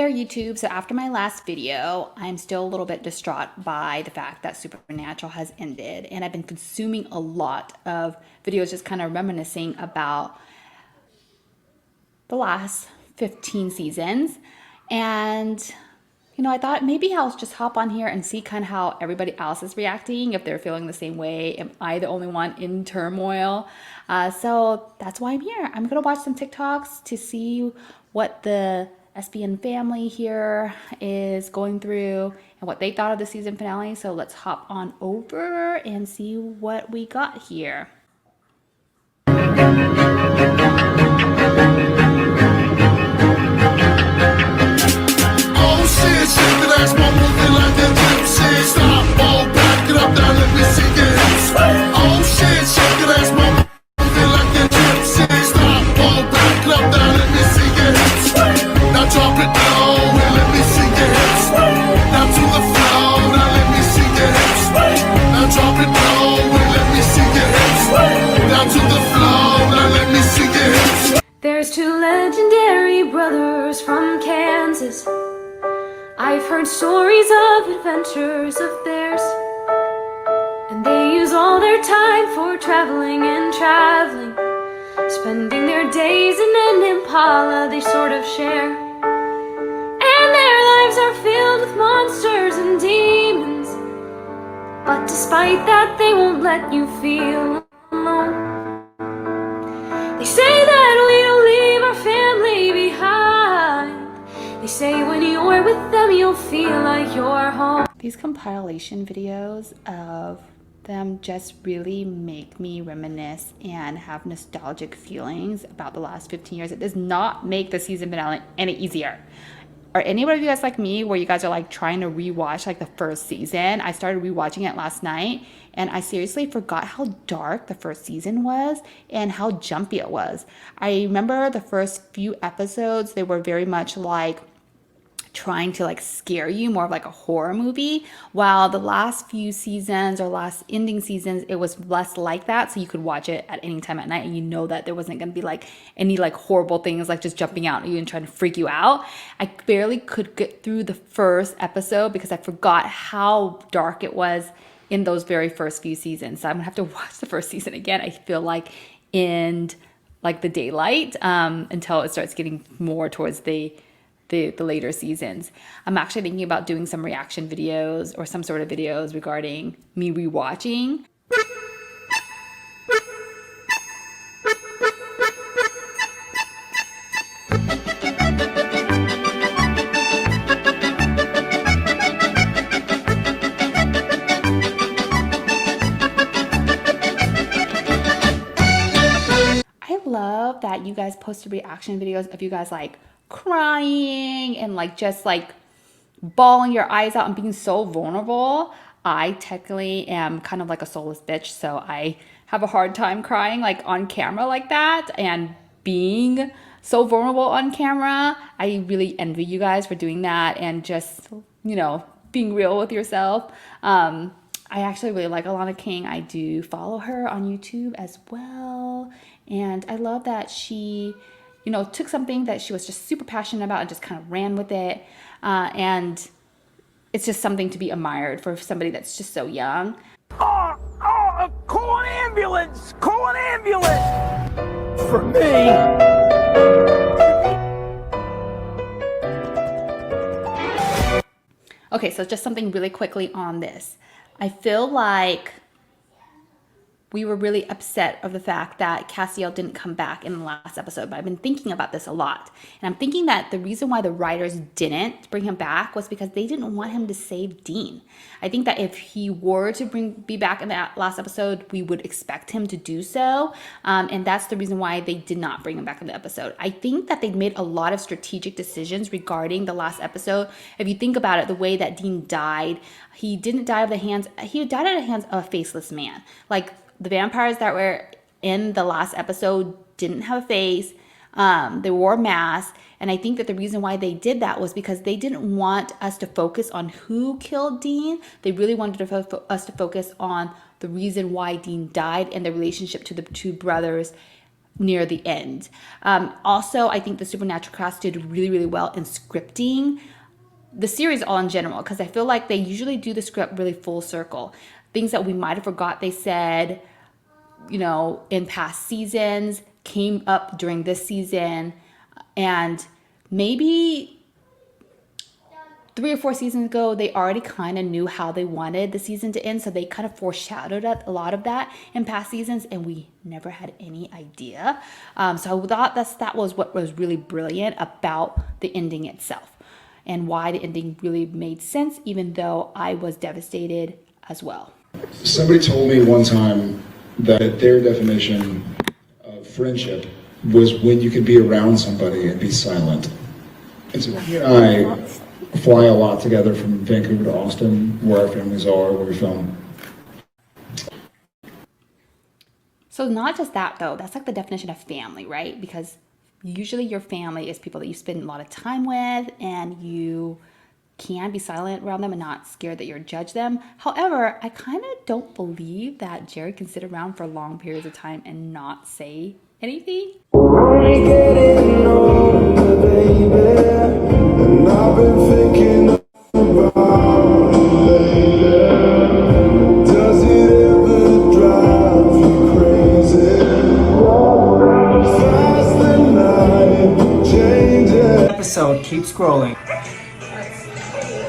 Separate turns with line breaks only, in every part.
There, YouTube. So after my last video, I'm still a little bit distraught by the fact that Supernatural has ended, and I've been consuming a lot of videos just kind of reminiscing about the last 15 seasons. And I thought maybe I'll just hop on here and see kind of how everybody else is reacting, if they're feeling the same way. Am I the only one in turmoil? So that's why I'm here. I'm gonna watch some TikToks to see what the SBN family here is going through and what they thought of the season finale. So let's hop on over and see what we got here.
There's two legendary brothers from Kansas. I've heard stories of adventures of theirs, and they use all their time for traveling and traveling, spending their days in an Impala they sort of share. And their lives are filled with monsters and demons, but despite that they won't let you feel alone. They say that we'll leave our family behind. They say when you're with them you'll feel like you're home.
These compilation videos of them just really make me reminisce and have nostalgic feelings about the last 15 years. It does not make the season finale any easier. Are anybody of you guys like me where you guys are like trying to rewatch like the first season? I started rewatching it last night and I seriously forgot how dark the first season was and how jumpy it was. I remember the first few episodes, they were very much like trying to like scare you, more of like a horror movie, while the last few seasons or last ending seasons, it was less like that. So you could watch it at any time at night and you know that there wasn't going to be like any like horrible things like just jumping out at you and trying to freak you out. I barely could get through the first episode because I forgot how dark it was in those very first few seasons. So I'm gonna have to watch the first season again, I feel like, in like the daylight until it starts getting more towards the later seasons. I'm actually thinking about doing some reaction videos or some sort of videos regarding me rewatching. I love that you guys posted reaction videos of you guys like crying and like just like bawling your eyes out and being so vulnerable. I technically am kind of like a soulless bitch, so I have a hard time crying like on camera like that and being so vulnerable on camera. I really envy you guys for doing that and just, being real with yourself. I actually really like Alana King. I do follow her on YouTube as well, and I love that she took something that she was just super passionate about and just kind of ran with it. And it's just something to be admired for somebody that's just so young.
Call an ambulance! Call an ambulance! For me!
Okay, so just something really quickly on this. I feel like we were really upset of the fact that Castiel didn't come back in the last episode, but I've been thinking about this a lot. And I'm thinking that the reason why the writers didn't bring him back was because they didn't want him to save Dean. I think that if he were to be back in that last episode, we would expect him to do so. And that's the reason why they did not bring him back in the episode. I think that they made a lot of strategic decisions regarding the last episode. If you think about it, the way that Dean died, he didn't die he died at the hands of a faceless man. Like, the vampires that were in the last episode didn't have a face. They wore masks. And I think that the reason why they did that was because they didn't want us to focus on who killed Dean. They really wanted us to focus on the reason why Dean died and the relationship to the two brothers near the end. Also, I think the Supernatural cast did really, really well in scripting the series all in general, because I feel like they usually do the script really full circle. Things that we might have forgot they said, in past seasons came up during this season, and maybe 3 or 4 seasons ago, they already kind of knew how they wanted the season to end. So they kind of foreshadowed a lot of that in past seasons, and we never had any idea. So I thought that was what was really brilliant about the ending itself, and why the ending really made sense, even though I was devastated as well.
Somebody told me one time that their definition of friendship was when you could be around somebody and be silent. And so he and I fly a lot together from Vancouver to Austin, where our families are, where we film.
So not just that though, that's like the definition of family, right? Because usually your family is people that you spend a lot of time with, and you can be silent around them and not scared that you'll judge them. However, I kind of don't believe that Jerry can sit around for long periods of time and not say anything.
Getting older, baby, and I've been thinking about you lately. Does it ever drive you crazy? Fast the night changes.
Episode, keep scrolling.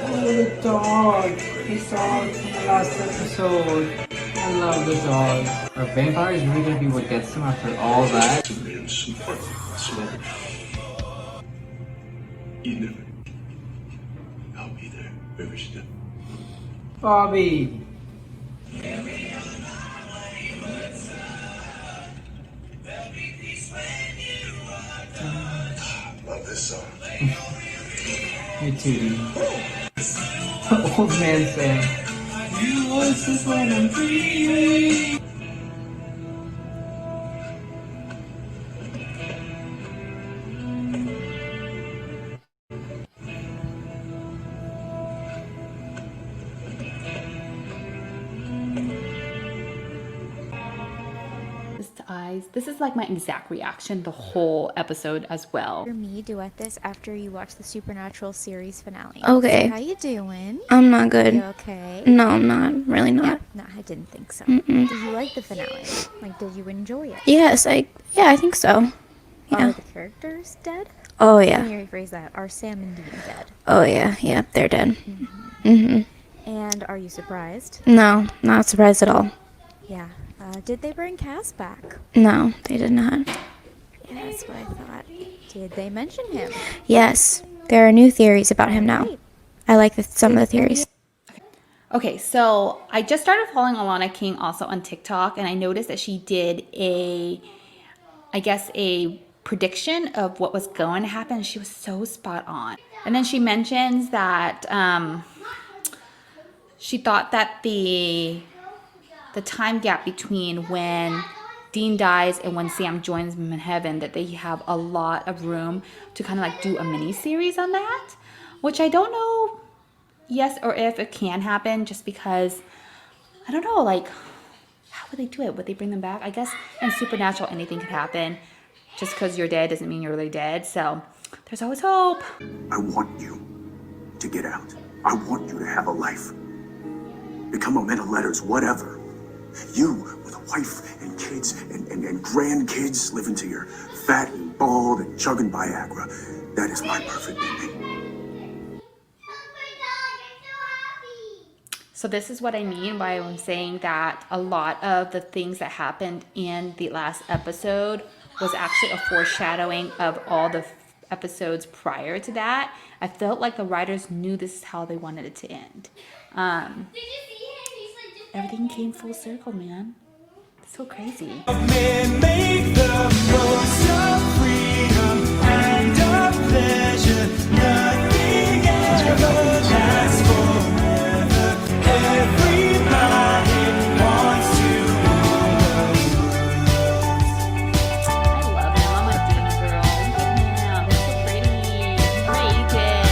Oh, the dog. He saw it from the last episode. I love the dog. Are vampires really gonna be what gets them after all that?
You never. I'll be there. Wherever she does.
Bobby!
Love this song.
Me too. Old man saying, "You was just when I'm dreaming."
Eyes. This is like my exact reaction the whole episode as well.
For me, duet this after you watch the Supernatural series finale.
Okay.
So how you doing?
I'm not good.
You okay?
No, I'm not. Really not.
No, I didn't think so.
Mm-mm.
Did you like the finale? Like, did you enjoy it?
Yes, I think so. Yeah.
Are the characters dead?
Oh
Let
yeah.
me rephrase that. Are Sam and Dean dead?
Oh yeah. Yeah, they're dead. Mhm.
And are you surprised?
No, not surprised at all.
Yeah. Did they bring Cass back?
No, they did not.
Yeah, that's what I thought. Did they mention him?
Yes, there are new theories about him now. I like some of the theories.
Okay, so I just started following Alana King also on TikTok, and I noticed that she did a prediction of what was going to happen. She was so spot on. And then she mentions that she thought that the time gap between when Dean dies and when Sam joins him in heaven, that they have a lot of room to kind of like do a mini series on that, which I don't know yes or if it can happen, just because I don't know, like, how would they do it? Would they bring them back? I guess in Supernatural anything could happen. Just because you're dead doesn't mean you're really dead, so there's always hope.
I want you to get out. I want you to have a life. Become a man of letters, whatever. You with a wife and kids and grandkids living till you're fat and bald and chugging Viagra. That is my perfect ending.
So this is what I mean by I'm saying that a lot of the things that happened in the last episode was actually a foreshadowing of all the episodes prior to that. I felt like the writers knew this is how they wanted it to end. Everything came full circle, man. It's so crazy.
Make the most of freedom and of pleasure. Nothing ever lasts forever. Everybody wants to
I love him. I'm a deep girl. Look at him. He's so pretty. Courageous.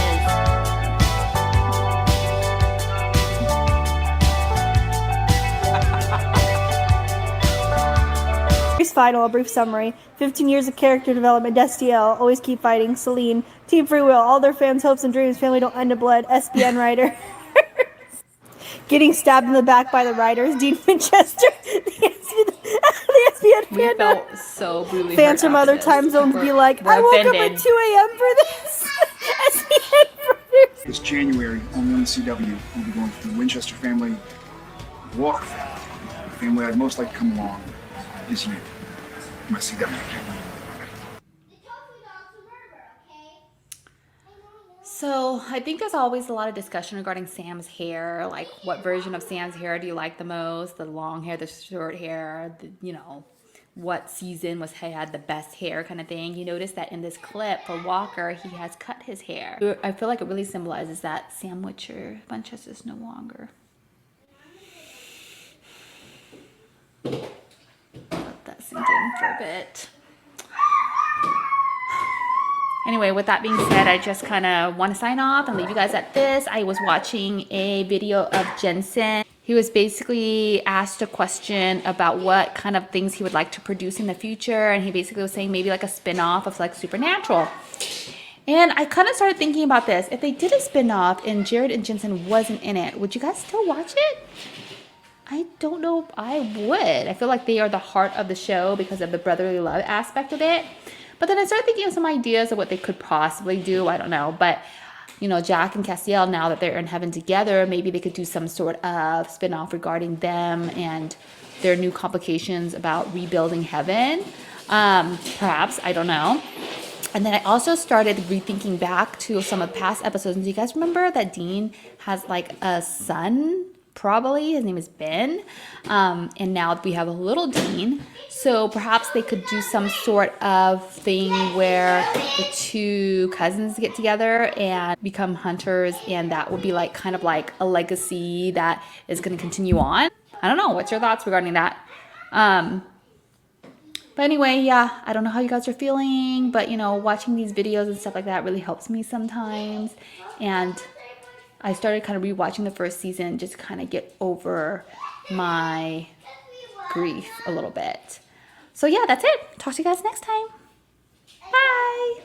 final, a brief summary. 15 years of character development, Destiel, always keep fighting, Celine, Team Free Will, all their fans' hopes and dreams, family don't end in blood, SBN writer. Getting stabbed in the back by the writers, Dean Winchester, the SBN
We
fan.
felt so brutally
Fans
hurt
from
after
other
this.
time zones
We're-
be like,
we're
I woke up
offended.
at 2 a.m. for this. SBN writers.
This January, only on the CW, we'll be going to the Winchester family walk. The family I'd most like to come along is you, my CW.
So I think there's always a lot of discussion regarding Sam's hair. Like, what version of Sam's hair do you like the most? The long hair, the short hair, what season he had the best hair kind of thing. You notice that in this clip for Walker, he has cut his hair. I feel like it really symbolizes that Sam Winchester is no longer. Let that sink in for a bit. Anyway, with that being said, I just kind of want to sign off and leave you guys at this. I was watching a video of Jensen. He was basically asked a question about what kind of things he would like to produce in the future. And he basically was saying maybe like a spin-off of like Supernatural. And I kind of started thinking about this. If they did a spin-off and Jared and Jensen wasn't in it, would you guys still watch it? I don't know if I would. I feel like they are the heart of the show because of the brotherly love aspect of it. But then I started thinking of some ideas of what they could possibly do. I don't know. But, Jack and Castiel, now that they're in heaven together, maybe they could do some sort of spinoff regarding them and their new complications about rebuilding heaven. Perhaps. I don't know. And then I also started rethinking back to some of the past episodes. And do you guys remember that Dean has like a son? Probably. His name is Ben. And now we have a little Dean. So perhaps they could do some sort of thing where the two cousins get together and become hunters. And that would be like kind of like a legacy that is going to continue on. I don't know. What's your thoughts regarding that? But anyway, yeah, I don't know how you guys are feeling. But, watching these videos and stuff like that really helps me sometimes. And I started kind of rewatching the first season just to kind of get over my grief a little bit. So yeah, that's it. Talk to you guys next time. Bye.